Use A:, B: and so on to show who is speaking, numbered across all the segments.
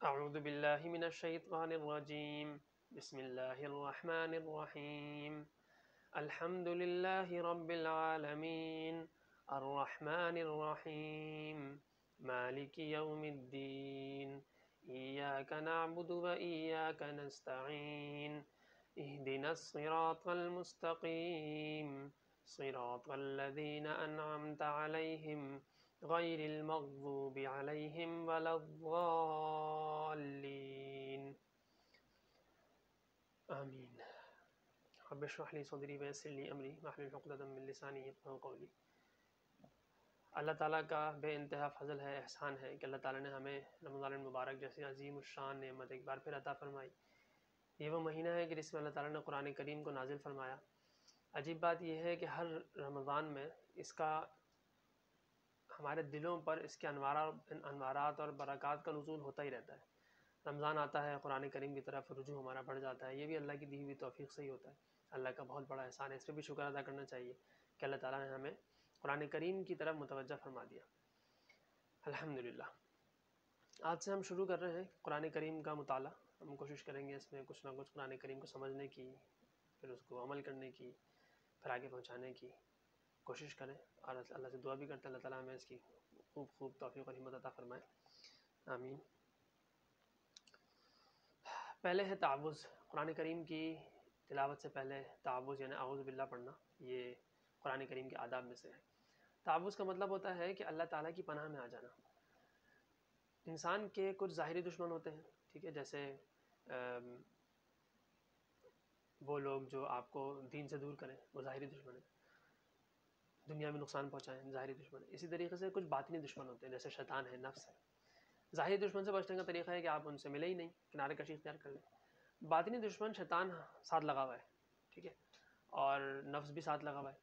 A: اعوذ باللہ من الشیطان الرجیم بسم اللہ الرحمن الرحیم الحمد للہ رب العالمین الرحمن الرحیم مالک یوم الدین ایاک نعبد و ایاک نستعین اہدنا الصراط المستقیم صراط الذین انعمت علیہم غیر المغضوب علیہم ولا الضالین آمین۔ رب اشرح لی صدری ویسر لی امری واحلل عقدۃ من لسانی یفقہوا قولی۔ اللہ تعالیٰ کا بے انتہا فضل ہے، احسان ہے کہ اللہ تعالیٰ نے ہمیں رمضان المبارک جیسی عظیم الشان نعمت ایک بار پھر عطا فرمائی۔ یہ وہ مہینہ ہے کہ جس میں اللہ تعالیٰ نے قرآن کریم کو نازل فرمایا۔ عجیب بات یہ ہے کہ ہر رمضان میں اس کا ہمارے دلوں پر اس کے انوارات اور برکات کا نزول ہوتا ہی رہتا ہے۔ رمضان آتا ہے، قرآن کریم کی طرف رجوع ہمارا بڑھ جاتا ہے۔ یہ بھی اللہ کی دی ہوئی توفیق سے ہی ہوتا ہے، اللہ کا بہت بڑا احسان ہے۔ اس پہ بھی شکر ادا کرنا چاہیے کہ اللہ تعالیٰ نے ہمیں قرآن کریم کی طرف متوجہ فرما دیا، الحمدللہ۔ آج سے ہم شروع کر رہے ہیں قرآن کریم کا مطالعہ۔ ہم کوشش کریں گے اس میں کچھ نہ کچھ قرآن کریم کو سمجھنے کی، پھر اس کو عمل کرنے کی، پھر آگے پہنچانے کی کوشش کریں، اور اللہ سے دعا بھی کرتے ہیں اللہ تعالیٰ ہمیں اس کی خوب توفیق اور ہمت عطا فرمائے، آمین۔ پہلے ہے تعوذ۔ قرآن کریم کی تلاوت سے پہلے تعوذ یعنی اعوذ باللہ پڑھنا، یہ قرآن کریم کے آداب میں سے ہے۔ تعوذ کا مطلب ہوتا ہے کہ اللہ تعالیٰ کی پناہ میں آ جانا۔ انسان کے کچھ ظاہری دشمن ہوتے ہیں، ٹھیک ہے، جیسے وہ لوگ جو آپ کو دین سے دور کریں، وہ ظاہری دشمن ہیں، دنیا میں نقصان پہنچائیں، ظاہری دشمن ہے۔ اسی طریقے سے کچھ باطنی دشمن ہوتے ہیں، جیسے شیطان ہے، نفس ہے۔ ظاہری دشمن سے بچنے کا طریقہ ہے کہ آپ ان سے ملے ہی نہیں، کنارے کشی اختیار کر لیں۔ باطنی دشمن شیطان ساتھ لگا ہوا ہے، ٹھیک ہے، اور نفس بھی ساتھ لگا ہوا ہے۔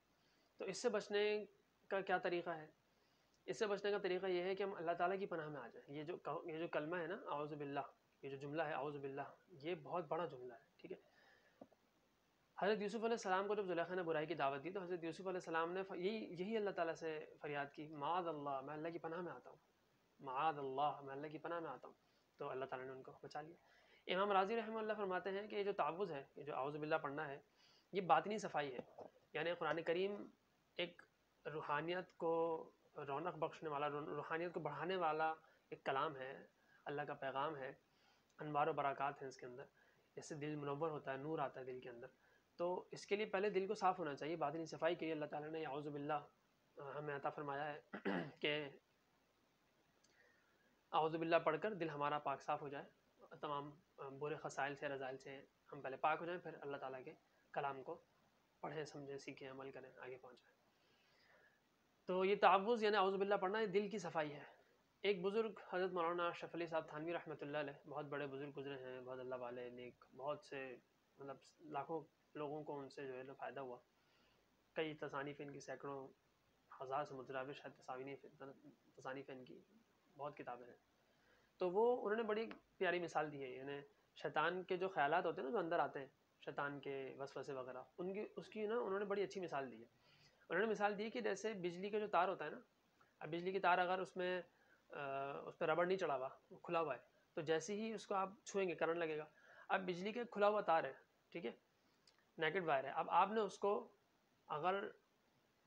A: تو اس سے بچنے کا کیا طریقہ ہے؟ اس سے بچنے کا طریقہ یہ ہے کہ ہم اللہ تعالیٰ کی پناہ میں آ جائیں۔ یہ جو کلمہ ہے نا اعوذ باللہ، یہ جو جملہ ہے اعوذ باللہ، یہ بہت بڑا جملہ ہے، ٹھیک ہے۔ حضرت یوسف علیہ السلام کو جب زلیخا نے برائی کی دعوت دی تو حضرت یوسف علیہ السلام نے یہی اللہ تعالیٰ سے فریاد کی، معاذ اللہ، میں اللہ کی پناہ میں آتا ہوں، معاذ اللہ، میں اللہ کی پناہ میں آتا ہوں۔ تو اللہ تعالیٰ نے ان کو بچا لیا۔ امام راضی رحمہ اللہ فرماتے ہیں کہ یہ جو تعوذ ہے، یہ جو اعوذ باللہ پڑھنا ہے، یہ باطنی صفائی ہے۔ یعنی قرآن کریم ایک روحانیت کو رونق بخشنے والا، روحانیت کو بڑھانے والا ایک کلام ہے، اللہ کا پیغام ہے، انوار و برکات ہیں اس کے اندر، اس سے دل منور ہوتا ہے، نور آتا ہے دل کے اندر۔ تو اس کے لیے پہلے دل کو صاف ہونا چاہیے۔ باطنی صفائی کے لیے اللہ تعالیٰ نے اعوذ باللہ ہمیں عطا فرمایا ہے کہ اعوذ باللہ پڑھ کر دل ہمارا پاک صاف ہو جائے، تمام برے خصائل سے، رذائل سے ہم پہلے پاک ہو جائیں، پھر اللہ تعالیٰ کے کلام کو پڑھیں، سمجھیں، سیکھیں، عمل کریں، آگے پہنچائیں۔ تو یہ تعوذ یعنی اعوذ باللہ پڑھنا، یہ دل کی صفائی ہے۔ ایک بزرگ حضرت مولانا اشرف علی صاحب تھانوی رحمۃ اللہ علیہ، بہت بڑے بزرگ گزرے ہیں، بہت اللہ والے، نیک، بہت سے مطلب لاکھوں لوگوں کو ان سے جو ہے نا فائدہ ہوا۔ کئی تصانیف ان کی سینکڑوں ہزار سے متجاوز شاید تصانیف ان کی، بہت کتابیں ہیں۔ تو وہ انہوں نے بڑی پیاری مثال دی ہے، یعنی شیطان کے جو خیالات ہوتے ہیں نا، جو اندر آتے ہیں، شیطان کے وسوسے وغیرہ، اس کی نا انہوں نے بڑی اچھی مثال دی ہے۔ انہوں نے مثال دی کہ جیسے بجلی کا جو تار ہوتا ہے نا، اب بجلی کی تار اگر اس پہ ربڑ نہیں چڑھا ہوا، وہ کھلا ہوا ہے، تو جیسے ہی اس کو آپ چھوئیں گے کرنٹ لگے گا۔ اب بجلی کے کھلا ہوا تار ہے، ٹھیک ہے، نیکڈ وائر ہے، اب آپ نے اس کو اگر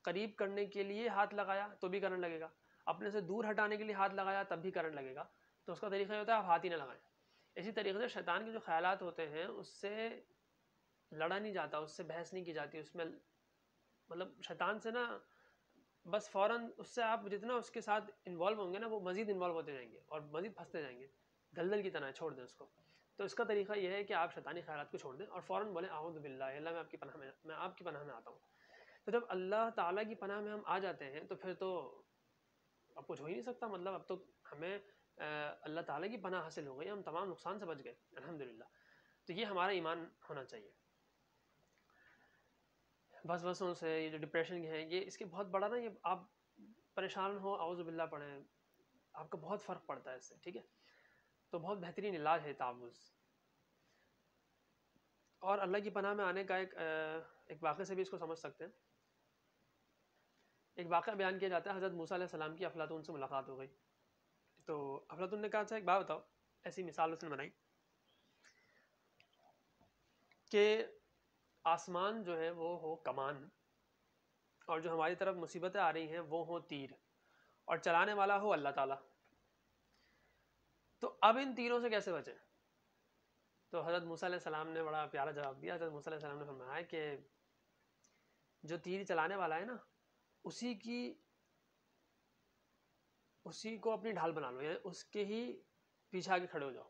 A: قریب کرنے کے لیے ہاتھ لگایا تو بھی کرنٹ لگے گا، اپنے سے دور ہٹانے کے لیے ہاتھ لگایا تب بھی کرنٹ لگے گا۔ تو اس کا طریقہ یہ ہوتا ہے آپ ہاتھ ہی نہ لگائیں۔ اسی طریقے سے شیطان کے جو خیالات ہوتے ہیں اس سے لڑا نہیں جاتا، اس سے بحث نہیں کی جاتی، اس میں مطلب شیطان سے نا بس فوراً اس سے آپ جتنا اس کے ساتھ انوالو ہوں گے نا، وہ مزید انوالو ہوتے جائیں گے اور مزید پھنستے جائیں گے، دلدل کی طرح چھوڑ دیں اس کو۔ تو اس کا طریقہ یہ ہے کہ آپ شیطانی خیالات کو چھوڑ دیں اور فوراً بولیں اعوذ باللہ، اللہ میں آپ کی پناہ میں آتا ہوں۔ تو جب اللہ تعالیٰ کی پناہ میں ہم آ جاتے ہیں تو پھر تو اب کچھ ہو ہی نہیں سکتا، مطلب اب تو ہمیں اللہ تعالیٰ کی پناہ حاصل ہو گئی، ہم تمام نقصان سے بچ گئے، الحمدللہ۔ تو یہ ہمارا ایمان ہونا چاہیے۔ وسوسوں سے، یہ جو ڈپریشن ہے، یہ اس کے بہت بڑا نا، یہ آپ پریشان ہو اعوذ باللہ پڑھیں، آپ کو بہت فرق پڑتا ہے اس سے، ٹھیک ہے۔ تو بہت بہترین علاج ہے تعوذ۔ اور اللہ کی پناہ میں آنے کا ایک واقعے سے بھی اس کو سمجھ سکتے ہیں۔ ایک واقعہ بیان کیا جاتا ہے، حضرت موسیٰ علیہ السلام کی افلاطون سے ملاقات ہو گئی۔ تو افلاطون نے کہا اچھا ایک بات بتاؤ، ایسی مثال اس نے بنائی کہ آسمان جو ہے وہ ہو کمان، اور جو ہماری طرف مصیبتیں آ رہی ہیں وہ ہو تیر، اور چلانے والا ہو اللہ تعالیٰ. تو اب ان تیروں سے کیسے بچیں؟ تو حضرت موسیٰ علیہ السلام نے بڑا پیارا جواب دیا. حضرت موسیٰ علیہ السلام نے فرمایا کہ جو تیر چلانے والا ہے نا، اسی کو اپنی ڈھال بنا لو، یعنی اس کے ہی پیچھے آگے کھڑے ہو جاؤ،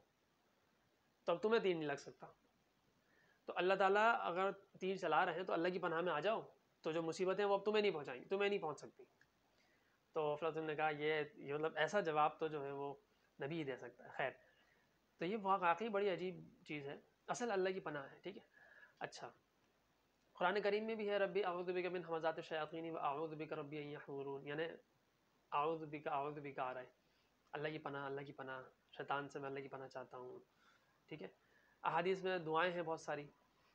A: تب تمہیں تیر نہیں لگ سکتا. تو اللہ تعالیٰ اگر تیر چلا رہے ہیں تو اللہ کی پناہ میں آ جاؤ، تو جو مصیبتیں وہ اب تمہیں نہیں پہنچائیں گی، تمہیں نہیں پہنچ سکتی. تو افلاطون نے کہا یہ مطلب ایسا جواب تو جو ہے وہ نبی ہی دے سکتا ہے. خیر، تو یہ واقعی بڑی عجیب چیز ہے، اصل اللہ کی پناہ ہے. ٹھیک ہے. اچھا، قرآن کریم میں بھی ہے ربی اعوذ بک من ہمزات الشیاطین و اعوذ بک ربی ان یحضرون، یعنی اعوذ بک آ رہا ہے، اللہ کی پناہ، اللہ کی پناہ، شیطان سے میں اللہ کی پناہ چاہتا ہوں. ٹھیک ہے. احادیث میں دعائیں ہیں بہت ساری،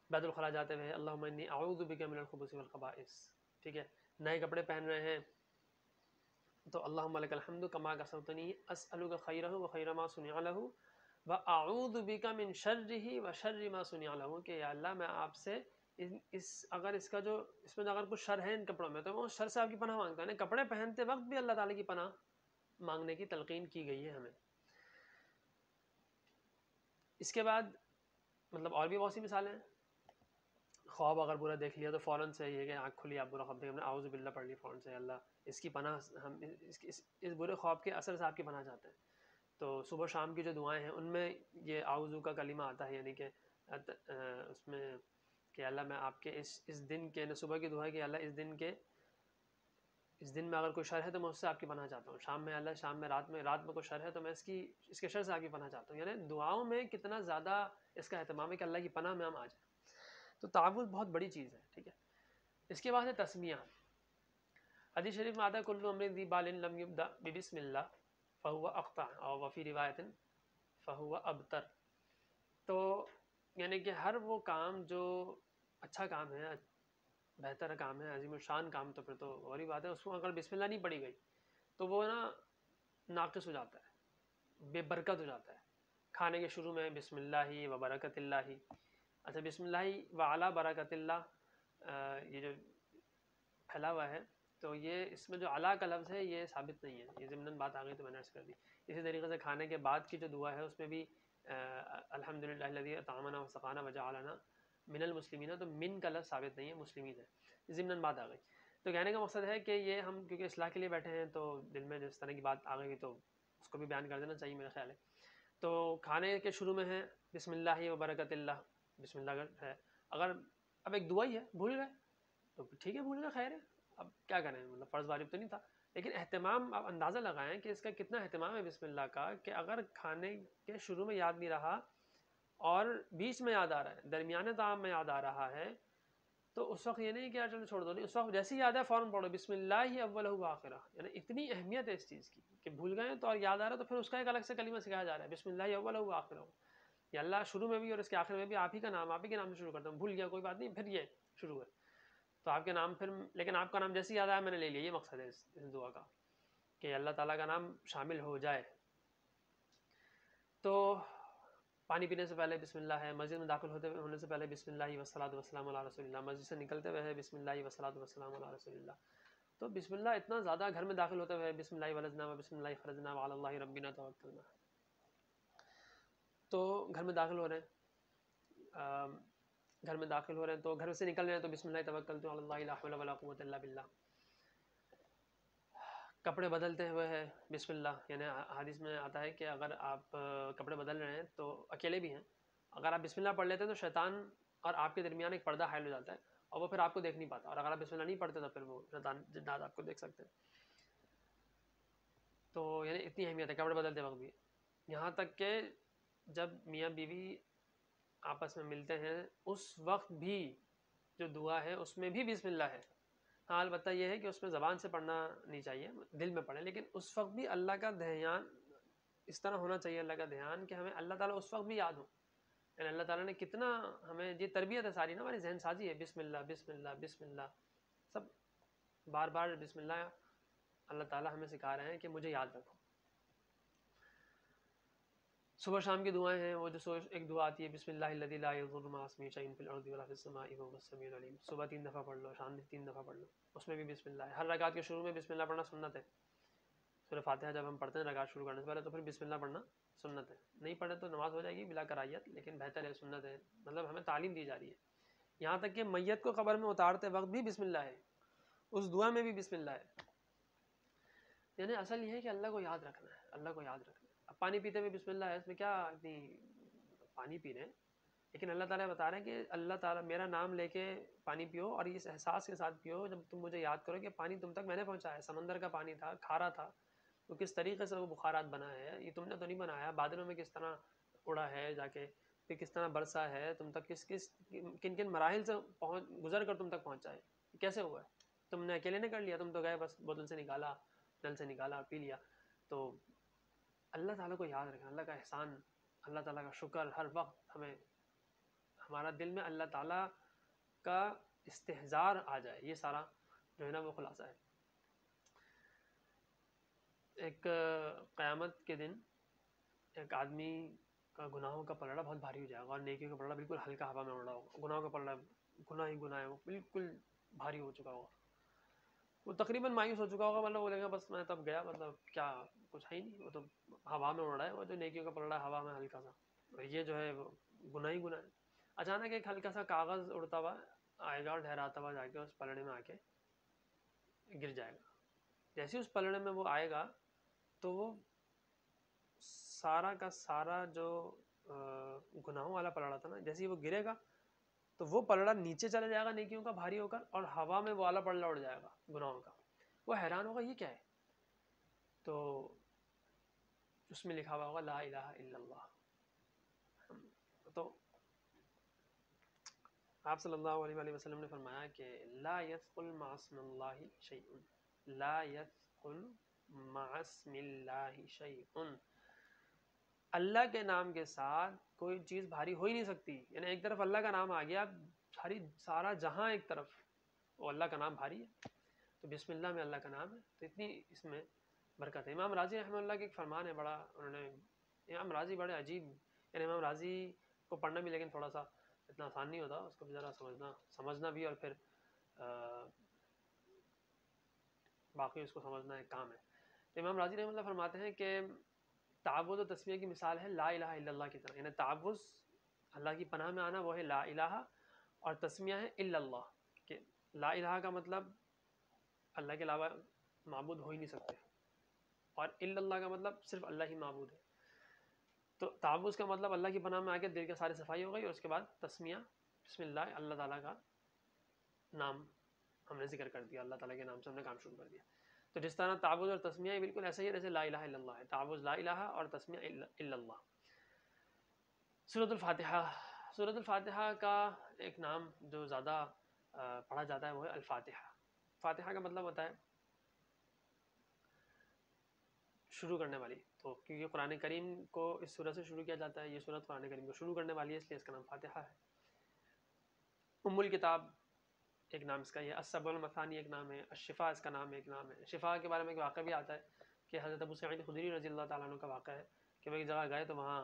A: بیت الخلاء جاتے ہوئے اللہم انی اعوذ بک من الخبث والخبائث. ٹھیک ہے. نئے کپڑے پہن رہے ہیں تو اللہم لک الحمد کما کسوتنی اسألک خیرہ و خیر ما صنع لہ واعوذ بک من شرہ و شر ما صنع لہ، کہ یا اللہ میں آپ سے اگر اس میں اگر کچھ شر ہے ان کپڑوں میں تو میں اس شر سے آپ کی پناہ مانگتا ہوں. یعنی کپڑے پہنتے وقت بھی اللہ تعالیٰ کی پناہ مانگنے کی تلقین کی گئی ہے ہمیں. اس کے بعد مطلب اور بھی بہت سی مثالیں ہیں. خواب اگر برا دیکھ لیا تو فوراً سے یہ کہ آنکھ کھلی آپ برا خواب دیکھ، ہم نے اعوذ باللہ پڑھ لی، فوراً سے اللہ اس کی پناہ، ہم اس برے خواب کے اثر سے آپ کی پناہ چاہتے ہیں. تو صبح شام کی جو دعائیں ہیں ان میں یہ اعوذ کا کلمہ آتا ہے، یعنی کہ اس میں کہ اللہ میں آپ کے اس دن کے، صبح کی دعا ہے کہ اللہ اس دن میں اگر کوئی شر ہے تو میں اس سے آپ کی پناہ چاہتا ہوں. شام میں اللہ شام میں رات میں کوئی شر ہے تو میں اس کے شر سے آپ کی پناہ چاہتا ہوں. یعنی دعاؤں میں کتنا زیادہ اس کا اہتمام ہے کہ اللہ کی پناہ میں ہم آ جائیں. تو تعوذ بہت بڑی چیز ہے. ٹھیک ہے. اس کے بعد ہے تسمیہ. حدیث شریف میں آتا ہے کل امر ذی بال لم یبدأ ببسم اللہ فہو اقطع، اور وفی روایت فہو ابتر. تو یعنی کہ ہر وہ کام جو اچھا کام ہے، بہتر کام ہے، عظیم الشان کام، تو پھر تو وہی بات ہے اس کو اگر بسم اللہ نہیں پڑھی گئی تو وہ نا ناقص ہو جاتا ہے، بے برکت ہو جاتا ہے. کھانے کے شروع میں بسم اللہ و برکت اللہ. اچھا، بسم اللہ و علی برکت اللہ یہ جو پھیلا ہوا ہے، تو یہ اس میں جو علی کا لفظ ہے یہ ثابت نہیں ہے، یہ ضمناً بات آ گئی تو میں نے عرض کر دی. اسی طریقے سے کھانے کے بعد کی جو دعا ہے اس میں بھی الحمدللہ الذی اطعمنا وسقانا وجعلنا من المسلمین، تو من کا لفظ ثابت نہیں ہے، مسلمین ہے، ضمناً بات آ گئی. تو کہنے کا مقصد ہے کہ یہ ہم کیونکہ اصلاح کے لیے بیٹھے ہیں تو دل میں جس طرح کی بات آ گئی تو اس کو بھی بیان کر دینا چاہیے میرا خیال ہے. تو کھانے کے شروع میں ہے بسم اللہ و برکت اللہ، بسم اللہ ہے. اگر اب ایک دعا ہی ہے، بھول گئے تو ٹھیک ہے، بھول گئے، خیر ہے، اب کیا کریں، مطلب فرض واجب تو نہیں تھا. لیکن اہتمام آپ اندازہ لگائیں کہ اس کا کتنا اہتمام ہے بسم اللہ کا، کہ اگر کھانے کے شروع میں یاد نہیں رہا اور بیچ میں یاد آ رہا ہے، درمیانے طعام میں یاد آ رہا ہے، تو اس وقت یہ نہیں کہ یار چلو چھوڑ دو، نہیں، اس وقت جیسے ہی یاد ہے فوراً پڑھو بسم اللہ اولہ و آخرہ. یعنی اتنی اہمیت ہے اس چیز کی کہ بھول گئے تو اور یاد آ رہا ہے تو پھر اس کا ایک الگ سے کلمہ سکھایا جا رہا ہے، بسم اللہ اولہ و آخرہ. یا اللہ شروع میں بھی اور اس کے آخر میں بھی آپ ہی کا نام، آپ ہی کے نام سے شروع کرتا ہوں، بھول گیا کوئی بات نہیں، پھر یہ شروع ہے تو آپ کے نام، پھر لیکن آپ کا نام جیسے یاد آیا میں نے لے لیا. یہ مقصد ہے اس دعا کا کہ اللہ تعالیٰ کا نام شامل ہو جائے. تو پانی پینے سے پہلے بسم اللہ ہے، مسجد میں داخل ہونے سے پہلے بسم اللہ والصلاۃ والسلام علی رسول اللہ، مسجد سے نکلتے ہوئے ہے بسم اللہ والصلاۃ والسلام علی رسول اللہ. تو بسم اللہ اتنا زیادہ، گھر میں داخل ہوتے ہوئے بسم اللہ ولجنا و بسم اللہ خرجنا وعلی اللہ ربنا توکلنا. تو گھر میں داخل ہو رہے ہیں، تو گھر سے نکل رہے ہیں تو بسم اللہ توکلت علی اللہ لا حول ولا قوۃ الا باللہ. کپڑے بدلتے ہوئے ہے بسم اللہ، یعنی حدیث میں آتا ہے کہ اگر آپ کپڑے بدل رہے ہیں تو اکیلے بھی ہیں، اگر آپ بسم اللہ پڑھ لیتے ہیں تو شیطان اور آپ کے درمیان ایک پردہ حائل ہو جاتا ہے اور وہ پھر آپ کو دیکھ نہیں پاتا، اور اگر آپ بسم اللہ نہیں پڑھتے تو پھر وہ شیطان جنات آپ کو دیکھ سکتے ہیں. تو یعنی اتنی اہمیت ہے کپڑے بدلتے وقت بھی. یہاں تک کہ جب میاں بیوی آپس میں ملتے ہیں اس وقت بھی جو دعا ہے اس میں بھی بسم اللہ ہے. ہاں البتہ یہ ہے کہ اس میں زبان سے پڑھنا نہیں چاہیے، دل میں پڑھیں، لیکن اس وقت بھی اللہ کا دھیان اس طرح ہونا چاہیے، اللہ کا دھیان کہ ہمیں اللہ تعالیٰ اس وقت بھی یاد ہو. یعنی اللہ تعالیٰ نے کتنا ہمیں یہ تربیت ہے ساری نا، ہماری ذہن سازی ہے، بسم اللہ بسم اللہ بسم اللہ، سب بار بار بسم اللہ اللہ تعالیٰ ہمیں سکھا رہے ہیں کہ مجھے یاد رکھو. صبح شام کی دعائیں ہیں، وہ جو ایک دعا آتی ہے بسم اللہ الذی لا یضر مع اسمہ شیء فی الارض ولا فی السماء وهو السمیع العلیم، صبح 3 دفعہ پڑھ لو، شام میں 3 دفعہ پڑھ لو، اس میں بھی بسم اللہ ہے۔ ہر رکعت کے شروع میں بسم اللہ پڑھنا سنت ہے۔ سورہ فاتحہ جب ہم پڑھتے ہیں رکعت شروع کرنے سے پہلے تو پھر بسم اللہ پڑھنا سنت ہے، نہیں پڑھے تو نماز ہو جائے گی بلا کراہیت، لیکن بہتر ہے، سنت ہے، مطلب ہمیں تعلیم دی جا رہی ہے۔ یہاں تک کہ میت کو قبر میں اتارتے وقت بھی بسم اللہ ہے، اس دعا میں بھی بسم اللہ ہے۔ یعنی اصل یہ ہے کہ اللہ کو یاد رکھنا ہے، اللہ کو یاد رکھنا ہے۔ اب پانی پیتے ہوئے بسم اللہ ہے، اس میں کیا اتنی، پانی پی رہے ہیں لیکن اللہ تعالیٰ بتا رہے ہیں کہ اللہ تعالیٰ میرا نام لے کے پانی پیو، اور اس احساس کے ساتھ پیو جب تم مجھے یاد کرو کہ پانی تم تک میں نے پہنچایا ہے، سمندر کا پانی تھا، کھارا تھا، تو کس طریقے سے وہ بخارات بنا ہے، یہ تم نے تو نہیں بنایا، بادلوں میں کس طرح اڑا ہے جا کے، پھر کس طرح برسا ہے تم تک، کن کن مراحل سے گزر کر تم تک پہنچا ہے، کیسے ہوا ہے، تم نے اکیلے نے کر لیا، تم تو گئے بس بوتل سے نکالا، نل سے نکالا، پی لیا۔ تو اللہ تعالیٰ کو یاد رکھنا، اللہ کا احسان، اللہ تعالیٰ کا شکر ہر وقت ہمیں، ہمارا دل میں اللہ تعالیٰ کا استحضار آ جائے، یہ سارا جو ہے نا وہ خلاصہ ہے۔ ایک قیامت کے دن ایک آدمی کا گناہوں کا پلڑا بہت بھاری ہو جائے گا، اور نیکیوں کا پلڑا بالکل ہلکا ہوا میں اڑ رہا ہوگا، گناہوں کا پلڑا گناہ ہی گناہ ہے، وہ بالکل بھاری ہو چکا ہوگا، وہ تقریباً مایوس ہو چکا ہوگا، مطلب بولے گا بس میں تب گیا، مطلب کیا کچھ ہے ہی نہیں، وہ تو ہوا میں اڑ رہا ہے، وہ جو نیکیوں کا پلڑا ہوا میں ہلکا سا، اور یہ جو ہے وہ گناہ ہی گناہ ہے۔ اچانک ایک ہلکا سا کاغذ اڑتا ہوا آئے گا اور ٹھہراتا ہوا جا کے اس پلڑے میں آ کے گر جائے گا، جیسے اس پلڑے میں وہ آئے گا تو وہ سارا کا سارا جو گناہوں والا پلڑا تھا نا، جیسے وہ گرے گا تو وہ پلڑا نیچے چلا جائے گا نیکیوں کا بھاری ہو کر، اور ہوا میں وہ والا پلڑا اڑ جائے گا گناہوں کا، وہ حیران ہوگا یہ کیا ہے، تو اس میں لکھا ہوا ہوگا لا الہ الا اللہ۔ تو آپ صلی اللہ علیہ وآلہ وسلم نے فرمایا کہ لا يثقل مع اسم اللہ شیء، لا يثقل مع اسم اللہ شیء، اللہ کے نام کے ساتھ کوئی چیز بھاری ہو ہی نہیں سکتی، یعنی ایک طرف اللہ کا نام آ گیا، سارا جہاں ایک طرف، وہ اللہ کا نام بھاری ہے، تو بسم اللہ میں اللہ کا نام ہے، تو اتنی اس میں برکت ہے۔ امام راضی رحمہ اللہ کے ایک فرمان ہے بڑا، انہوں نے، امام راضی بڑے عجیب، یعنی امام راضی کو پڑھنا بھی لیکن تھوڑا سا اتنا آسان نہیں ہوتا، اس کو بھی ذرا سمجھنا بھی، اور پھر باقی اس کو سمجھنا ایک کام ہے۔ تو امام راضی رحمہ اللہ فرماتے ہیں کہ تعوذ و تسمیہ کی مثال ہے لا الہ الا اللہ کی طرح، یعنی تعوذ اللہ کی پناہ میں آنا وہ ہے لا الہ، اور تسمیہ ہے الا اللہ، کہ لا الہ کا مطلب اللہ کے علاوہ معبود ہو ہی نہیں سکتے، اور الا اللہ کا مطلب صرف اللہ ہی معبود ہے۔ تو تعوذ کا مطلب اللہ کی پناہ میں آ کے دل کی ساری صفائی ہو گئی، اور اس کے بعد تسمیہ بسم اللہ، اللہ تعالیٰ کا نام ہم نے ذکر کر دیا، اللہ تعالیٰ کے نام سے ہم نے کام شروع کر دیا۔ تو جس طرح تعوذ اور تسمیہ بالکل ایسا ہی ہے جیسے لا الہ الا اللہ ہے، تعوذ لا الہ اور تسمیہ الا اللہ۔ سورۃ الفاتحہ، سورۃ الفاتحہ کا ایک نام جو زیادہ پڑھا جاتا ہے وہ ہے الفاتحہ۔ فاتحہ کا مطلب ہوتا ہے شروع کرنے والی، تو کیونکہ قرآن کریم کو اس سورت سے شروع کیا جاتا ہے، یہ سورت قرآن کریم کو شروع کرنے والی ہے، اس لیے اس کا نام فاتحہ ہے۔ ام الکتاب ایک نام اس کا یہ، السبع المثانی ایک نام ہے، الشفا اس کا نام ایک نام ہے۔ شفا کے بارے میں ایک واقعہ بھی آتا ہے کہ حضرت ابو سعید خدری رضی اللہ تعالیٰ عنہ کا واقعہ ہے کہ وہ ایک جگہ گئے تو وہاں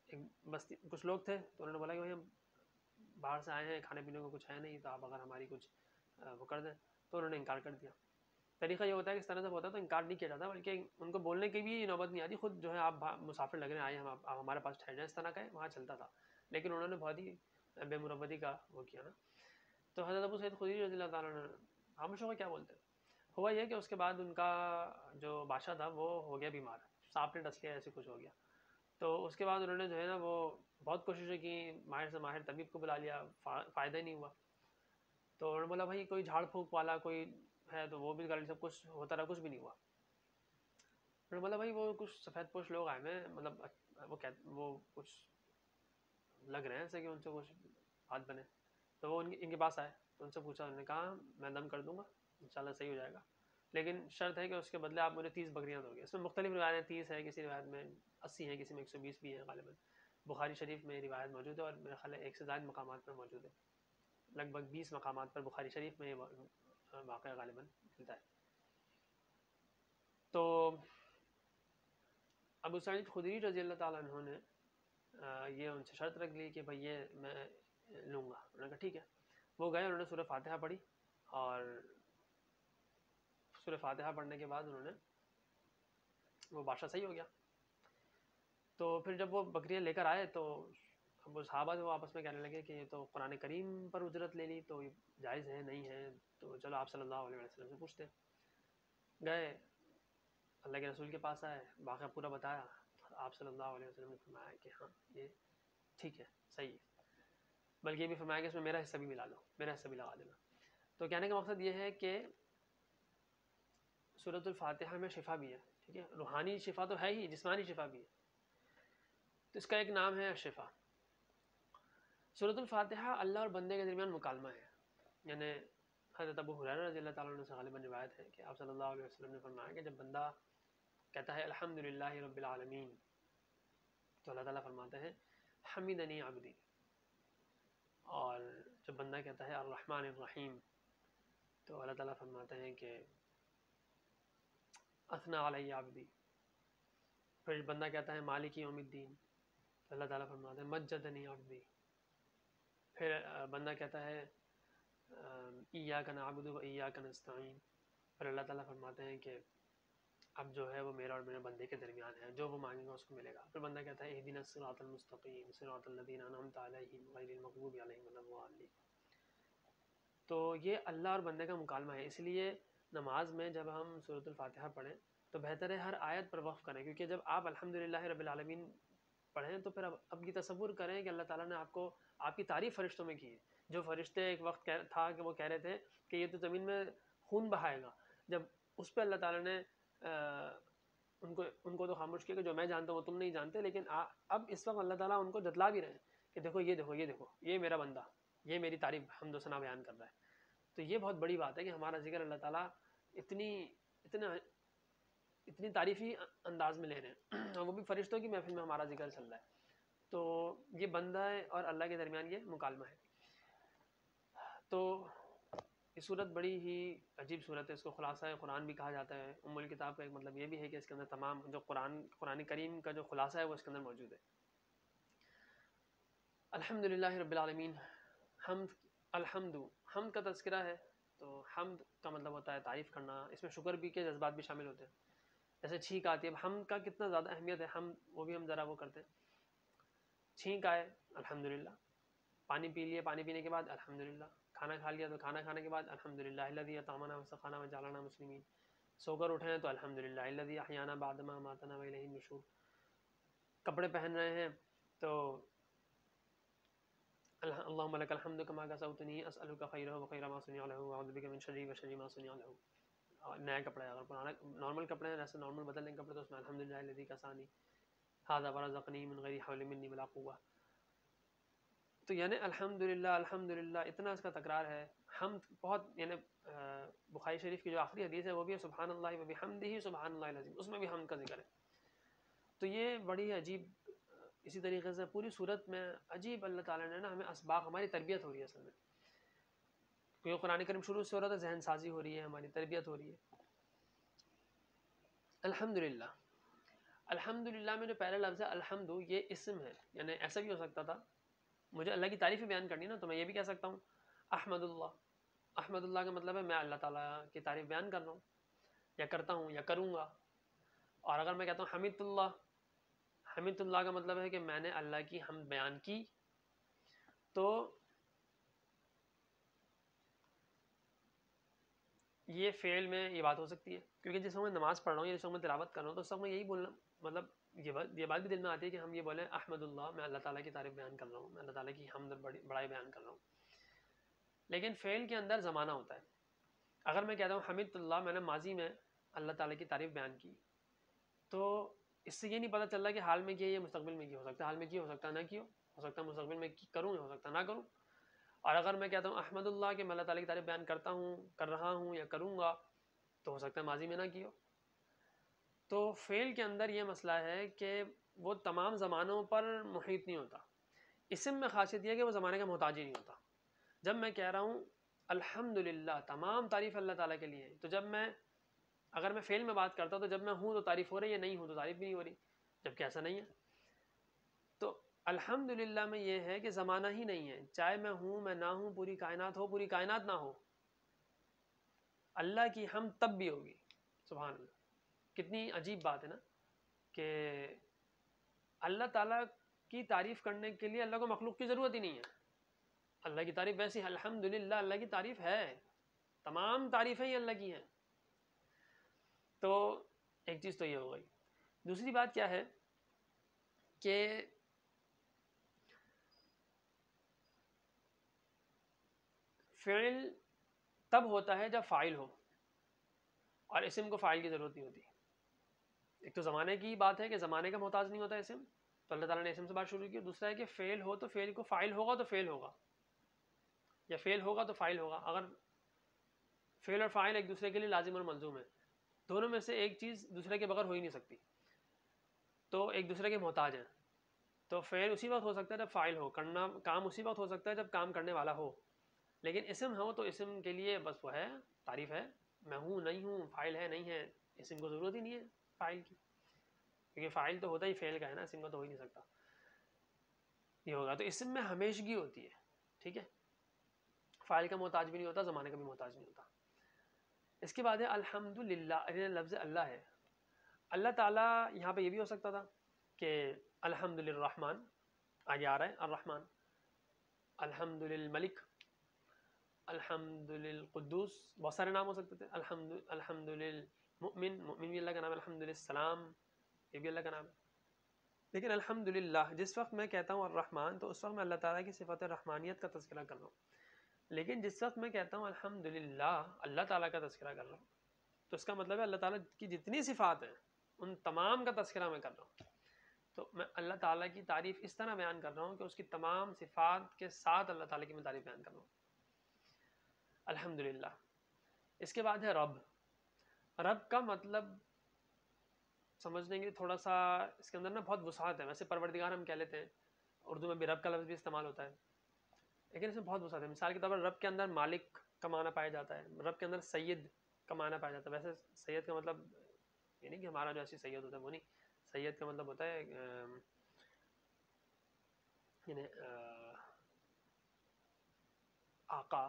A: ایک بستی کچھ لوگ تھے، تو انہوں نے بولا کہ بھائی ہم باہر سے آئے ہیں، کھانے پینے کو کچھ ہے نہیں، تو آپ اگر ہماری کچھ وہ کر دیں، تو انہوں نے انکار کر دیا۔ طریقہ یہ ہوتا ہے کہ اس طرح سے ہوتا ہے تو انکار نہیں کیا جاتا، بلکہ ان کو بولنے کی بھی نوبت نہیں آتی، خود جو ہے آپ مسافر لگ رہے ہیں، آئے ہم آپ ہمارے پاس ٹھہر جائیں، اس طرح کا وہاں چلتا تھا، لیکن انہوں نے بہت ہی بے مروتی کا وہ کیا نا۔ تو حضرت ابو سعید خدری رضی اللہ تعالیٰ نے خاموشوں کو کیا بولتے ہیں، ہوا یہ کہ اس کے بعد ان کا جو بادشاہ تھا وہ ہو گیا بیمار، سانپ نے ڈس لیا ایسے کچھ ہو گیا، تو اس کے بعد انہوں نے جو ہے نا وہ بہت کوششیں کی، ماہر سے ماہر طبیب کو بلا لیا، فائدہ ہی نہیں ہوا، تو انہوں نے بولا بھائی کوئی جھاڑ پھونک والا کوئی ہے تو وہ بھی کر لی، سب کچھ ہوتا رہا، کچھ بھی نہیں ہوا۔ انہوں نے بولا بھائی وہ کچھ سفید پوش لوگ آئے ہیں، مطلب وہ کچھ لگ رہے ہیں ایسے کہ ان سے کچھ بات بنے، تو وہ ان کے پاس آئے، تو ان سے پوچھا، انہوں نے کہا میں دم کر دوں گا انشاءاللہ صحیح ہو جائے گا، لیکن شرط ہے کہ اس کے بدلے آپ مجھے 30 بکریاں دو گے۔ اس میں مختلف روایتیں، 30 ہے، کسی روایت میں 80 ہیں، کسی میں 120 بھی ہیں، غالباً بخاری شریف میں روایت موجود ہے، اور میرا خیال ہے 1 سے زائد مقامات پر موجود ہے، لگ بھگ 20 مقامات پر بخاری شریف میں یہ واقعہ غالباً ملتا ہے۔ تو ابو سعید خدری رضی اللہ تعالیٰ عنہ نے یہ ان سے شرط رکھ لی کہ بھئی یہ میں لوں گا. انہوں نے کہا ٹھیک ہے. وہ گئے, انہوں نے سورہ فاتحہ پڑھی, اور سورہ فاتحہ پڑھنے کے بعد انہوں نے, وہ بادشاہ صحیح ہو گیا. تو پھر جب وہ بکریاں لے کر آئے تو وہ صحابہ جو آپس میں کہنے لگے کہ یہ تو قرآن کریم پر اجرت لے لی, تو یہ جائز ہے نہیں ہے, تو چلو آپ صلی اللہ علیہ وسلم سے پوچھتے. گئے, اللہ کے رسول کے پاس آئے, واقعہ پورا بتایا. آپ صلی اللہ علیہ وسلم نے فرمایا کہ ہاں یہ ٹھیک ہے, صحیح ہے, بلکہ یہ بھی فرمایا کہ اس میں میرا حصہ بھی ملا لو, میرا حصہ بھی لگا دینا. تو کہنے کا مقصد یہ ہے کہ سورۃ الفاتحہ میں شفا بھی ہے, ٹھیک ہے, روحانی شفا تو ہے ہی, جسمانی شفا بھی ہے. تو اس کا ایک نام ہے شفا. سورۃ الفاتحہ اللہ اور بندے کے درمیان مکالمہ ہے. یعنی حضرت ابو ہریرہ رضی اللہ تعالیٰ عنہ سے غالباً روایت ہے کہ آپ صلی اللہ علیہ وسلم نے فرمایا کہ جب بندہ کہتا ہے الحمدللہ رب العالمین, تو اللہ تعالیٰ فرماتے ہیں حمدنی عبدی. اور جب بندہ کہتا ہے الرحمن الرحیم, تو اللہ تعالیٰ فرماتے ہیں کہ اثنى علی عبدی. پھر بندہ کہتا ہے مالک یوم الدین, تو اللہ تعالیٰ فرماتے ہیں مجدنی عبدی. پھر بندہ کہتا ہے ایاک نعبد و ایاک نستعین, پھر اللہ تعالیٰ فرماتے ہیں کہ اب جو ہے وہ میرا اور میرے بندے کے درمیان ہے, جو وہ مانگے گا اس کو ملے گا. پھر بندہ کہتا ہے اہدنا الصراط المستقیم صراط الذین انعمت علیہم غیر المغضوب علیہم ولا الضالین. تو یہ اللہ اور بندے کا مکالمہ ہے. اس لیے نماز میں جب ہم سورۃ الفاتحہ پڑھیں تو بہتر ہے ہر آیت پر وقف کریں, کیونکہ جب آپ الحمدللہ رب العالمین پڑھیں تو پھر اب یہ تصور کریں کہ اللہ تعالیٰ نے آپ کی تعریف فرشتوں میں کی ہے. جو فرشتے ایک وقت تھا کہ وہ کہہ رہے تھے کہ یہ تو زمین میں خون بہائے گا, جب اس پہ اللہ تعالیٰ نے ان کو تو خاموش کیا کہ جو میں جانتا ہوں وہ تم نہیں جانتے, لیکن اب اس وقت اللہ تعالیٰ ان کو جتلا بھی رہے ہیں کہ دیکھو یہ میرا بندہ, یہ میری تعریف حمد و ثنا بیان کر رہا ہے. تو یہ بہت بڑی بات ہے کہ ہمارا ذکر اللہ تعالیٰ اتنی تعریفی انداز میں لے رہے ہیں, اور وہ بھی فرشتوں کی محفل میں ہمارا ذکر چل رہا ہے. تو یہ بندہ اور اللہ کے درمیان یہ مکالمہ ہے. تو یہ صورت بڑی ہی عجیب صورت ہے. اس کو خلاصہ قرآن بھی کہا جاتا ہے. ام الکتاب کا ایک مطلب یہ بھی ہے کہ اس کے اندر تمام جو قرآن کریم کا جو خلاصہ ہے وہ اس کے اندر موجود ہے. الحمدللہ رب العالمین. حمد کا تذکرہ ہے. تو حمد کا مطلب ہوتا ہے تعریف کرنا, اس میں شکر بھی کے جذبات بھی شامل ہوتے ہیں. جیسے چھینک آتی ہے, اب حمد کا کتنا زیادہ اہمیت ہے, وہ بھی ہم ذرا وہ کرتے ہیں. چھینک آئے الحمدللہ, پانی پی لیے, پانی پینے کے بعد الحمدللہ, کھانا کھا لیا تو کھانا کھانے کے بعد الحمدللہ الذی اطعمنا وسقانا وجعلنا مسلمین. سو کر اٹھے ہیں تو الحمدللہ الذی احیانا بعد ما اماتنا والیہ النشور. کپڑے پہن رہے ہیں تو اللہم لک الحمد کما کسوتنی اسألک خیرہ وخیر ما صنع لہ واعوذ بک من شرہ وشر ما صنع لہ. نئے کپڑے, اگر پرانا نارمل کپڑے ہیں, ایسے نارمل بدل لیں کپڑے, تو اس میں الحمدللہ الذی کسانی ھذا ورزقنی من غیر حول منی ولا قوہ. تو یعنی الحمدللہ اتنا اس کا تکرار ہے. حمد بہت, یعنی بخاری شریف کی جو آخری حدیث ہے وہ بھی ہے سبحان اللہ و بحمدہ سبحان اللہ العظیم, اس میں بھی حمد کا ذکر ہے. تو یہ بڑی عجیب, اسی طریقے سے پوری صورت میں عجیب اللہ تعالیٰ نے نا ہمیں اسباق, ہماری تربیت ہو رہی ہے اصل میں, کیونکہ قرآن کریم شروع سے ہو رہا تھا, ذہن سازی ہو رہی ہے, ہماری تربیت ہو رہی ہے. الحمدللہ میں جو پہلا لفظ ہے الحمد, یہ اسم ہے. یعنی ایسا بھی ہو سکتا تھا, مجھے اللہ کی تعریف بیان کرنی نا, تو میں یہ بھی کہہ سکتا ہوں احمد اللہ. احمد اللہ کا مطلب ہے میں اللہ تعالیٰ کی تعریف بیان کر رہا ہوں, یا کرتا ہوں, یا کروں گا. اور اگر میں کہتا ہوں حمید اللہ کا مطلب ہے کہ میں نے اللہ کی حمد بیان کی. تو یہ فعل میں یہ بات ہو سکتی ہے, کیونکہ جس وقت میں نماز پڑھ رہا ہوں یا جس وقت میں تلاوت کر رہا ہوں تو اس وقت میں یہی بولنا, مطلب یہ بات بھی دل میں آتی ہے کہ ہم یہ بولیں احمد اللہ, میں اللہ تعالیٰ کی تعریف بیان کر رہا ہوں, میں اللہ تعالیٰ کی حمد بڑائی بیان کر رہا ہوں. لیکن فعل کے اندر زمانہ ہوتا ہے. اگر میں کہتا ہوں حمید اللہ, میں نے ماضی میں اللہ تعالیٰ کی تعریف بیان کی, تو اس سے یہ نہیں پتہ چل رہا کہ حال میں کیا, یہ مستقبل میں کیا ہو سکتا ہے, حال میں کیا ہو سکتا ہے نہ کیا ہو سکتا ہے, مستقبل میں کروں, ہو سکتا ہے نہ کروں. اور اگر میں کہتا ہوں احمد اللہ کہ میں اللہ تعالیٰ کی تعریف بیان کرتا ہوں, کر رہا ہوں یا کروں گا, تو ہو سکتا ہے ماضی میں نہ کیا ہو. تو فعل کے اندر یہ مسئلہ ہے کہ وہ تمام زمانوں پر محیط نہیں ہوتا. اسم میں خاصیت یہ ہے کہ وہ زمانے کا محتاج ہی نہیں ہوتا. جب میں کہہ رہا ہوں الحمدللہ, تمام تعریف اللہ تعالیٰ کے لیے, تو اگر میں فعل میں بات کرتا ہوں تو جب میں ہوں تو تعریف ہو رہی ہے, نہیں ہوں تو تعریف بھی نہیں ہو رہی. جبکہ ایسا نہیں ہے. تو الحمدللہ میں یہ ہے کہ زمانہ ہی نہیں ہے، چاہے میں ہوں میں نہ ہوں، پوری کائنات ہو پوری کائنات نہ ہو، اللہ کی حمد تب بھی ہوگی. سبحان اللہ. کتنی عجیب بات ہے نا کہ اللہ تعالیٰ کی تعریف کرنے کے لیے اللہ کو مخلوق کی ضرورت ہی نہیں ہے. اللہ کی تعریف ویسی الحمدللہ اللہ کی تعریف ہے، تمام تعریفیں ہی اللہ کی ہیں. تو ایک چیز تو یہ ہو گئی. دوسری بات کیا ہے کہ فعل تب ہوتا ہے جب فاعل ہو، اور اسم کو فاعل کی ضرورت نہیں ہوتی. ایک تو زمانے کی بات ہے کہ زمانے کا محتاج نہیں ہوتا اسم، تو اللہ تعالیٰ نے اسم سے بات شروع کی. دوسرا ہے کہ فعل ہو تو فعل کو فاعل ہوگا تو فعل ہوگا، یا فعل ہوگا تو فاعل ہوگا. اگر فعل اور فاعل ایک دوسرے کے لیے لازم اور ملزوم ہے، دونوں میں سے ایک چیز دوسرے کے بغیر ہو ہی نہیں سکتی، تو ایک دوسرے کے محتاج ہیں. تو فعل اسی وقت ہو سکتا ہے جب فاعل ہو، کرنا کام اسی وقت ہو سکتا ہے جب کام کرنے والا ہو. لیکن اسم ہو تو اسم کے لیے بس وہ ہے، تعریف ہے، میں ہوں نہیں ہوں، فاعل ہے نہیں ہے، اسم کو ضرورت ہی نہیں ہے فاعل کی، کیونکہ فاعل تو ہوتا ہی فعل کا ہے نا، اسم کا تو ہو ہی نہیں سکتا. یہ ہوگا تو اسم میں ہمیشگی ہوتی ہے. ٹھیک ہے، فاعل کا محتاج بھی نہیں ہوتا، زمانے کا بھی محتاج نہیں ہوتا. اس کے بعد ہے الحمدللہ. لفظ اللہ ہے. اللہ تعالیٰ یہاں پہ یہ بھی ہو سکتا تھا کہ الحمد للرحمن، آگے آ رہا ہے الرحمن، الحمد للملک، الحمد للقدوس، بہت سارے نام ہو سکتے تھے. الحمد للمؤمن، مؤمن بھی اللہ کا نام ہے. الحمد للسلام، یہ بھی اللہ کا نام ہے. لیکن الحمدللہ جس وقت میں کہتا ہوں الرحمن، تو اس وقت میں اللہ تعالیٰ کی صفت رحمانیت کا تذکرہ کر رہا ہوں. لیکن جس وقت میں کہتا ہوں الحمدللہ اللہ تعالیٰ کا تذکرہ کر رہا ہوں، تو اس کا مطلب ہے اللہ تعالیٰ کی جتنی صفات ہیں ان تمام کا تذکرہ میں کر رہا ہوں. تو میں اللہ تعالیٰ کی تعریف اس طرح بیان کر رہا ہوں کہ اس کی تمام صفات کے ساتھ اللہ تعالیٰ کی میں تعریف بیان کر رہا ہوں. الحمدللہ. اس کے بعد ہے رب. رب کا مطلب سمجھنے کے تھوڑا سا اس کے اندر نا بہت وسعت ہے. ویسے پروردگار ہم کہہ لیتے ہیں، اردو میں بھی رب کا لفظ بھی استعمال ہوتا ہے، لیکن اس میں بہت وسعت ہے. مثال کے طور پر رب کے اندر مالک کا معنی پایا جاتا ہے، رب کے اندر سید کا معنی پایا جاتا ہے. ویسے سید کا مطلب یہ نہیں کہ ہمارا جو ایسی سید ہوتا ہے وہ نہیں. سید کا مطلب ہوتا ہے یعنی آقا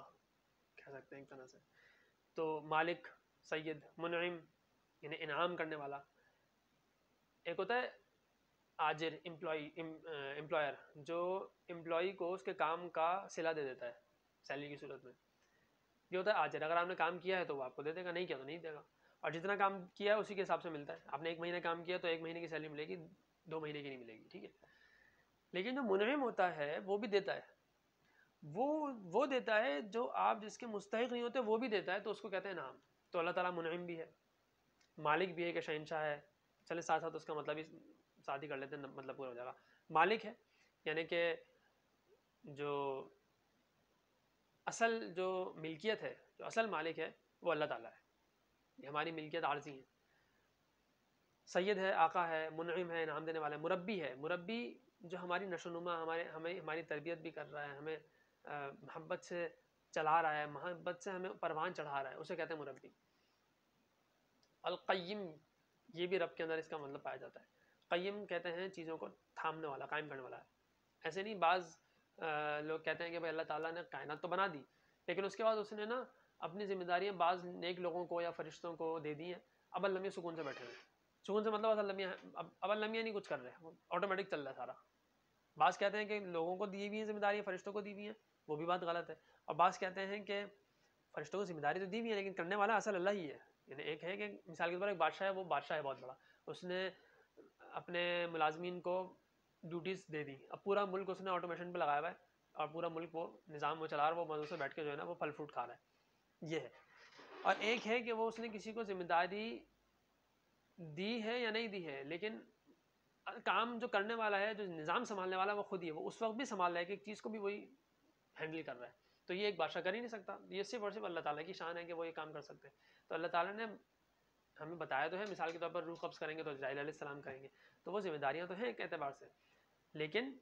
A: کہہ سکتے ہیں ایک طرح سے. تو مالک، سید، منعم یعنی انعام کرنے والا. ایک ہوتا ہے آجر، امپلائر، جو امپلائی کو اس کے کام کا صلہ دے دیتا ہے سیلری کی صورت میں. یہ ہوتا ہے آجر. اگر آپ نے کام کیا ہے تو وہ آپ کو دے دے گا، نہیں کیا تو نہیں دے گا. اور جتنا کام کیا ہے اسی کے حساب سے ملتا ہے. آپ نے 1 مہینہ کام کیا تو 1 مہینے کی سیلری ملے گی، 2 مہینے کی نہیں ملے گی. ٹھیک ہے. لیکن جو منعم ہوتا ہے وہ بھی دیتا ہے، وہ دیتا ہے جو آپ جس کے مستحق نہیں ہوتے وہ بھی دیتا ہے، تو اس کو کہتے ہیں انعام. تو اللہ تعالیٰ منعم بھی ہے، مالک بھی ہے کہ شہنشاہ ہے. چلے ساتھ ساتھ اس کا مطلب بھی ساتھ ہی کر لیتے ہیں، مطلب پورا ہو جائے گا. مالک ہے یعنی کہ جو اصل جو ملکیت ہے، جو اصل مالک ہے وہ اللہ تعالیٰ ہے. یہ ہماری ملکیت عارضی ہے. سید ہے، آقا ہے، منعم ہے، انعام دینے والا ہے. مربی ہے، مربی جو ہماری نشو و نما، ہماری تربیت بھی کر رہا ہے، ہمیں محبت سے چلا رہا ہے، محبت سے ہمیں پروان چڑھا رہا ہے، اسے کہتے ہیں مربی. القیم، یہ بھی رب کے اندر اس کا مطلب پایا جاتا ہے. قیم کہتے ہیں چیزوں کو تھامنے والا، قائم کرنے والا ہے. ایسے نہیں، بعض لوگ کہتے ہیں کہ بھائی اللہ تعالیٰ نے کائنات تو بنا دی، لیکن اس کے بعد اس نے نا اپنی ذمہ داریاں بعض نیک لوگوں کو یا فرشتوں کو دے دی ہیں. اب اللہ میاں سکون سے بیٹھے ہوئے. سکون سے مطلب اللہ میاں اب اللہ میاں نہیں کچھ کر رہے، آٹومیٹک چل رہا ہے سارا. بعض کہتے ہیں کہ لوگوں کو دی ہوئی ہیں ذمہ داریاں، فرشتوں کو دی ہوئی ہیں، وہ بھی بات غلط ہے. اور بعض کہتے ہیں کہ فرشتوں کو ذمہ داری تو دی ہوئی ہے لیکن کرنے والا اصل اللہ ہی ہے. یعنی ایک ہے کہ مثال کے طور پر ایک بادشاہ ہے، وہ بادشاہ ہے بہت بڑا، اس نے اپنے ملازمین کو ڈیوٹیز دے دی. اب پورا ملک اس نے آٹومیشن پہ لگایا ہوا ہے اور پورا ملک وہ نظام وہ چلا رہا ہے، وہ مزے سے بیٹھ کے جو ہے نا وہ پھل فروٹ کھا رہا ہے. یہ ہے. اور ایک ہے کہ وہ اس نے کسی کو ذمہ داری دی ہے یا نہیں دی ہے، لیکن کام جو کرنے والا ہے، جو نظام سنبھالنے والا وہ خود ہی ہے. وہ اس وقت بھی سنبھال رہا ہے کہ ایک چیز کو بھی وہی ہینڈل کر رہا ہے. تو یہ ایک بادشاہ کر ہی نہیں سکتا. یہ صرف اور صرف اللہ تعالیٰ کی شان ہے کہ وہ یہ کام کر سکتے ہیں. تو اللہ تعالیٰ نے ہمیں بتایا تو ہے، مثال کے طور پر روح قبض کریں گے تو جبرائیل علیہ السلام کریں گے، تو وہ ذمہ داریاں تو ہیں ایک اعتبار سے، لیکن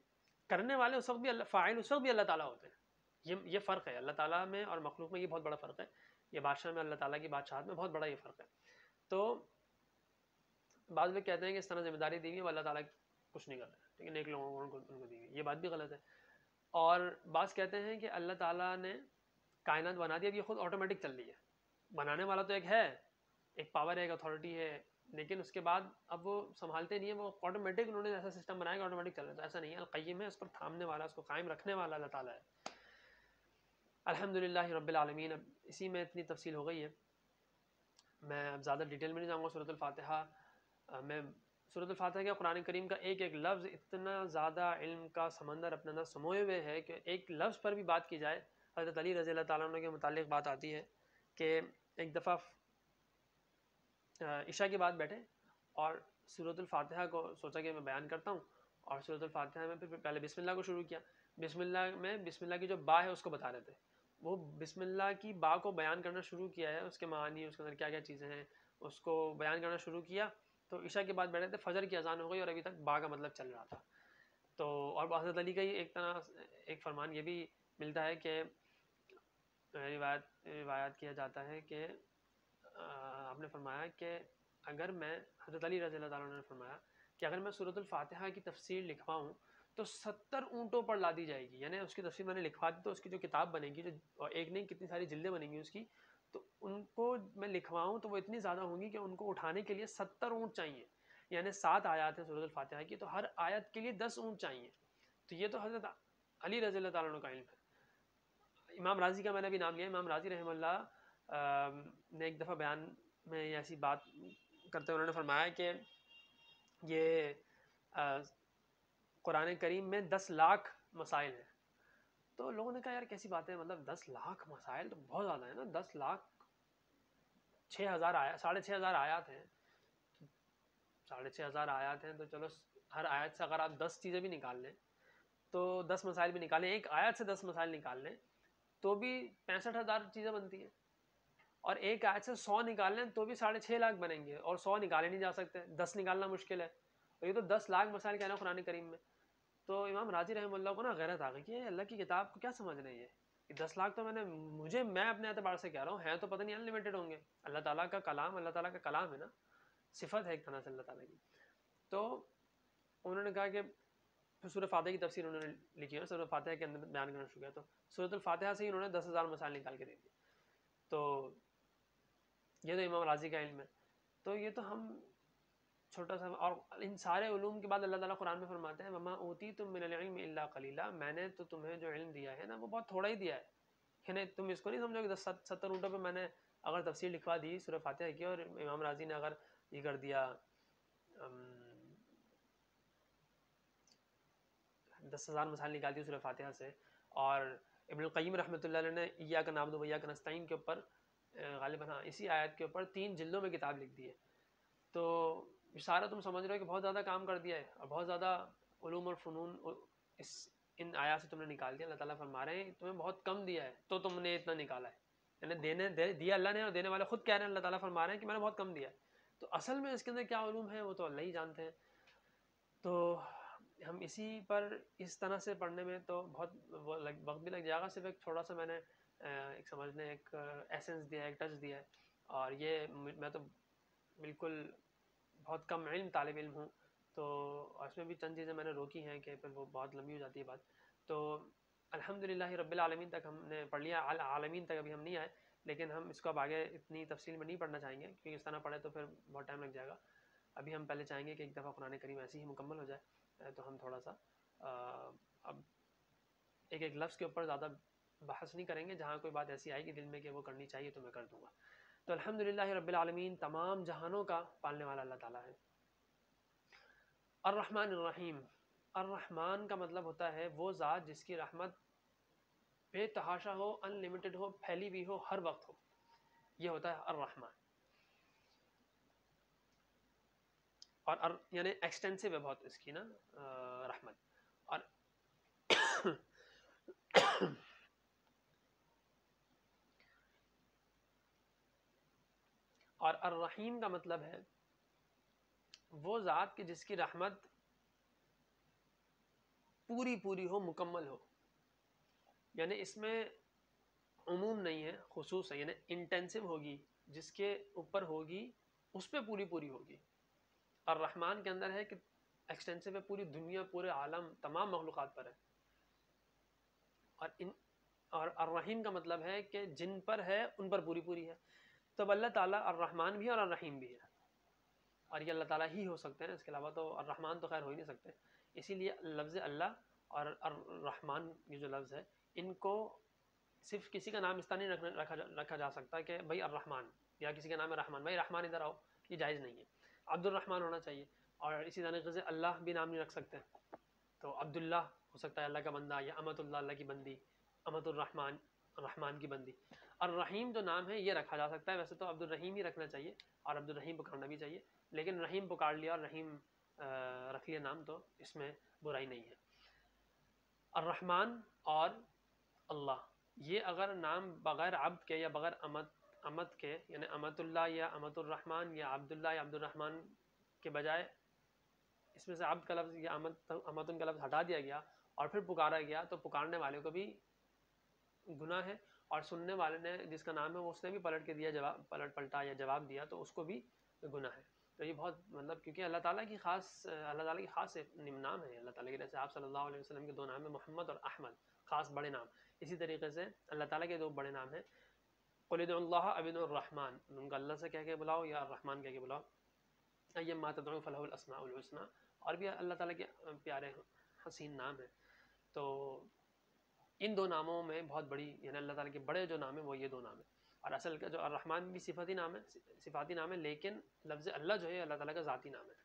A: کرنے والے اس وقت بھی اللہ، فاعل اس وقت بھی اللہ تعالیٰ ہوتے ہیں. یہ فرق ہے اللہ تعالیٰ میں اور مخلوق میں، یہ بہت بڑا فرق ہے. یہ بادشاہ میں اللہ تعالیٰ کی بادشاہت میں بہت بڑا یہ فرق ہے. تو بعض لوگ کہتے ہیں کہ اس طرح ذمہ داری دی ہوئی ہے، اللہ تعالیٰ کچھ نہیں کر رہا ہے، ٹھیک ہے، نیک لوگوں کو ان کو دی ہوئی، یہ بات بھی غلط ہے. اور بعض کہتے ہیں کہ اللہ تعالیٰ نے کائنات بنا دی، اب یہ خود آٹومیٹک چل رہی ہے. بنانے والا تو ایک ہے، ایک پاور ہے، ایک اتھارٹی ہے، لیکن اس کے بعد اب وہ سنبھالتے نہیں ہیں، وہ آٹومیٹک انہوں نے ایسا سسٹم بنایا کہ آٹومیٹک چل رہا ہے. تو ایسا نہیں ہے، القیم ہے، اس پر تھامنے والا، اس کو قائم رکھنے والا اللہ تعالیٰ ہے. الحمدللہ رب العالمین. اب اسی میں اتنی تفصیل ہو گئی ہے، میں اب زیادہ ڈیٹیل میں نہیں جاؤں گا. سورۃ الفاتحہ میں سورۃ الفاتحہ کے قرآن کریم کا ایک ایک لفظ اتنا زیادہ علم کا سمندر اپنے اندر سموئے ہوئے ہے کہ ایک لفظ پر بھی بات کی جائے. حضرت علی رضی اللہ تعالیٰ عنہ کے متعلق بات آتی ہے کہ ایک دفعہ عشاء کے بعد بیٹھے اور سورۃ الفاتحہ کو سوچا کہ میں بیان کرتا ہوں، اور سورۃ الفاتحہ میں پھر پہلے بسم اللہ کو شروع کیا. بسم اللہ میں بسم اللہ کی جو با ہے اس کو بتا رہے تھے. وہ بسم اللہ کی با کو بیان کرنا شروع کیا ہے، اس کے معانی، اس کے اندر کیا کیا چیزیں ہیں، اس کو بیان کرنا شروع کیا. تو عشاء کے بعد بیٹھے تھے، فجر کی اذان ہو گئی اور ابھی تک با کا مطلب چل رہا تھا. تو اور حضرت علی کا ہی ایک طرح ایک فرمان یہ بھی ملتا ہے کہ روایت کیا جاتا ہے کہ آپ نے فرمایا کہ اگر میں، حضرت علی رضی اللہ تعالیٰ عنہ نے فرمایا کہ اگر میں سورۃ الفاتحہ کی تفسیر لکھواؤں تو 70 اونٹوں پر لا دی جائے گی. یعنی اس کی تفسیر میں نے لکھوا دی تو اس کی جو کتاب بنے گی، جو ایک نہیں کتنی ساری جلدیں بنیں گی اس کی، تو ان کو میں لکھواؤں تو وہ اتنی زیادہ ہوں گی کہ ان کو اٹھانے کے لیے 70 اونٹ چاہیے. یعنی 7 آیات ہیں سورۃ الفاتحہ کی، تو ہر آیت کے لیے 10 اونٹ چاہیے. تو یہ تو حضرت علی رضی اللہ تعالیٰ عنہ کا علم ہے. امام راضی کا میں نے بھی نام لیا. امام راضی رحمہ اللہ نے ایک دفعہ بیان میں ایسی بات کرتے ہوئے انہوں نے فرمایا کہ یہ قرآن کریم میں 10 لاکھ مسائل ہیں. تو لوگوں نے کہا یار کیسی بات ہے، مطلب 10 لاکھ مسائل تو بہت زیادہ ہے نا. 10 لاکھ 6,000 آیات، 6,500 آیات ہیں. 6,500 آیات ہیں تو چلو ہر آیت سے اگر آپ 10 چیزیں بھی نکال لیں تو 10 مسائل بھی نکالیں، ایک آیت سے 10 مسائل نکال لیں تو بھی 65,000 چیزیں بنتی ہیں. اور ایک آیت سے 100 نکال لیں تو بھی 6.5 لاکھ بنیں گے، اور 100 نکالے نہیں جا سکتے، 10 نکالنا مشکل ہے. اور یہ تو 10 لاکھ مسائل کہہ رہے ہیں قرآن کریم میں. تو امام راضی رحمہ اللہ کو نا غیرت آ گئی کہ اللہ کی کتاب کو کیا سمجھ رہے ہیں یہ 10 لاکھ تو میں اپنے اعتبار سے کہہ رہا ہوں ہیں تو پتہ نہیں ان لمیٹڈ ہوں گے. اللہ تعالیٰ کا کلام، اللہ تعالیٰ کا کلام ہے نا، صفت ہے ایک طرح سے اللہ تعالیٰ کی. تو انہوں نے کہا کہ سورۃ فاتحہ کی تفسیر انہوں نے لکھی ہے، سورۃ فاتحہ کے اندر بیان کرنا شروع کیا تو سورۃ الفاتحہ سے ہی انہوں نے 10,000 مسائل نکال کے دے دی. تو یہ تو امام راضی کا علم ہے. تو یہ تو ہم چھوٹا سا، اور ان سارے علوم کے بعد اللہ تعالیٰ قرآن میں فرماتے ہیں وما اوتیتم من العلم الا قلیلا، میں نے تو تمہیں جو علم دیا ہے نا وہ بہت تھوڑا ہی دیا ہے. یعنی تم اس کو نہیں سمجھو کہ 70 اونٹوں پہ میں نے اگر تفسیر لکھوا دی سورہ فاتحہ کی، اور امام راضی نے اگر یہ کر دیا 10,000 مسائل نکال دی سورہ فاتحہ سے، اور ابن القیم رحمۃ اللہ علیہ نے ایاک نعبد و ایاک نستعین کے اوپر غالباً اسی آیت کے اوپر 3 جلدوں میں کتاب لکھ دی ہے. تو سارا تم سمجھ رہے ہو کہ بہت زیادہ کام کر دیا ہے، اور بہت زیادہ علوم اور فنون ان آیات سے تم نے نکال دیا. اللہ تعالیٰ فرما رہے ہیں تمہیں بہت کم دیا ہے تو تم نے اتنا نکالا ہے. یعنی دیا اللہ نے، اور دینے والے خود کہہ رہے ہیں، اللہ تعالیٰ فرما رہے ہیں کہ میں نے بہت کم دیا ہے. تو اصل میں اس کے اندر کیا علوم ہے وہ تو اللہ ہی جانتے ہیں. تو ہم اسی پر اس طرح سے پڑھنے میں تو بہت وقت بھی لگ جائے گا. صرف ایک تھوڑا سا میں نے ایک سمجھنے ایک ایسنس دیا ہے، ایک ٹچ دیا ہے. اور یہ میں تو بالکل بہت کم علم طالب علم ہوں، تو اس میں بھی چند چیزیں میں نے روکی ہیں کہ پھر وہ بہت لمبی ہو جاتی ہے بات. تو الحمدللہ رب العالمین تک ہم نے پڑھ لیا، عالمین تک ابھی ہم نہیں آئے، لیکن ہم اس کو اب آگے اتنی تفصیل میں نہیں پڑھنا چاہیں گے کیونکہ اس طرح پڑھے تو پھر بہت ٹائم لگ جائے گا. ابھی ہم پہلے چاہیں گے کہ ایک دفعہ قرآن کریم ایسی ہی مکمل ہو جائے تو ہم تھوڑا سا اب ایک ایک لفظ کے اوپر زیادہ بحث نہیں کریں گے. جہاں کوئی بات ایسی آئے گی دل میں کہ وہ کرنی چاہیے تو میں کر دوں گا. تو الحمدللہ رب العالمین، تمام جہانوں کا پالنے والا اللہ تعالیٰ ہے. الرحمن الرحیم. الرحمن کا مطلب ہوتا ہے وہ ذات جس کی رحمت بے تحاشا ہو، ان لمیٹڈ ہو، پھیلی ہوئی ہو، ہر وقت ہو. یہ ہوتا ہے الرحمن. اور یعنی ایکسٹینسو ہے بہت اس کی نا رحمت. اور الرحیم کا مطلب ہے وہ ذات کہ جس کی رحمت پوری پوری ہو، مکمل ہو. یعنی اس میں عموم نہیں ہے، خصوص ہے. یعنی انٹینسو ہوگی، جس کے اوپر ہوگی اس پہ پوری پوری ہوگی. الرحمن کے اندر ہے کہ ایکسٹینسو ہے، پوری دنیا، پورے عالم، تمام مخلوقات پر ہے. اور الرحیم کا مطلب ہے کہ جن پر ہے ان پر پوری پوری ہے. تو اب اللہ تعالیٰ الرحمن بھی ہے اور الرحیم بھی ہے، اور یہ اللہ تعالیٰ ہی ہو سکتے ہیں، اس کے علاوہ تو الرحمن تو خیر ہو ہی نہیں سکتے. اسی لیے لفظ اللہ اور الرحمن یہ جو لفظ ہے، ان کو صرف کسی کا نام اس طرح نہیں رکھا جا سکتا کہ بھائی الرحمن، یا کسی کا نام ہے رحمان، بھائی رحمان ادھر آؤ، یہ جائز نہیں ہے. عبد الرحمن ہونا چاہیے. اور اسی طریقے سے اللہ بھی نام نہیں رکھ سکتے، تو عبداللہ ہو سکتا ہے اللہ کا بندہ، یا امت اللہ اللہ کی بندی، امت الرحمن رحمان کی بندی. الرحیم جو نام ہے یہ رکھا جا سکتا ہے، ویسے تو عبد الرحیم ہی رکھنا چاہیے اور عبد الرحیم پکارنا بھی چاہیے، لیکن رحیم پکار لیا اور رحیم رکھ لیا نام، تو اس میں برائی نہیں ہے. الرحمن اور اللہ، یہ اگر نام بغیر عبد کے یا بغیر امت کے، یعنی امت اللہ یا امت الرحمن یا عبداللہ یا عبد الرحمن کے بجائے اس میں سے عبد کا لفظ یا امتن کا لفظ ہٹا دیا گیا اور پھر پکارا گیا، تو پکارنے والے کو بھی گناہ ہے، اور سننے والے نے جس کا نام ہے اس نے بھی پلٹ کے دیا، پلٹا یا جواب دیا، تو اس کو بھی گناہ ہے. تو یہ بہت مطلب، کیونکہ اللہ تعالیٰ کی خاص نام ہے اللہ تعالیٰ کے. جیسے آپ صلی اللہ علیہ وسلم کے 2 نام ہیں، محمد اور احمد، خاص بڑے نام. اسی طریقے سے اللہ تعالیٰ کے 2 بڑے نام ہیں، قل ادعوا اللہ او ادعوا الرحمن، ان کو اللہ سے کہہ کے بلاؤ یا الرحمن کہہ کے بلاؤ، ایما تدعوا فلہ الاسماء الحسنی، اور بھی اللہ تعالیٰ کے پیارے حسین نام ہیں. تو ان 2 ناموں میں بہت بڑی، یعنی اللہ تعالیٰ کے بڑے جو نام ہیں وہ یہ 2 نام ہیں. اور اصل کا جو الرحمن بھی صفاتی نام ہے، لیکن لفظ اللہ جو ہے اللہ تعالیٰ کا ذاتی نام ہے.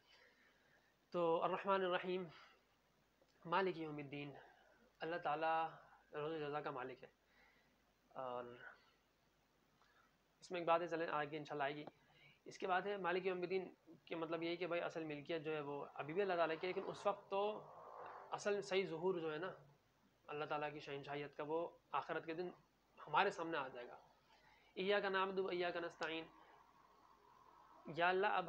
A: تو الرحمن الرحیم، مالک یوم الدین، اللہ تعالیٰ روز جزا کا مالک ہے. اور اس میں ایک بات ہے، چلیں آگے انشاءاللہ آئے گی. اس کے بعد ہے مالک یوم الدین کے مطلب یہ ہے کہ بھائی اصل ملکیت جو ہے وہ ابھی بھی اللہ تعالیٰ کی ہے، لیکن اس وقت تو اصل صحیح ظہور جو ہے نا اللہ تعالیٰ کی شہنشاہیت کا، وہ آخرت کے دن ہمارے سامنے آ جائے گا. ایاک نعبد و ایاک نستعین، یا اللہ اب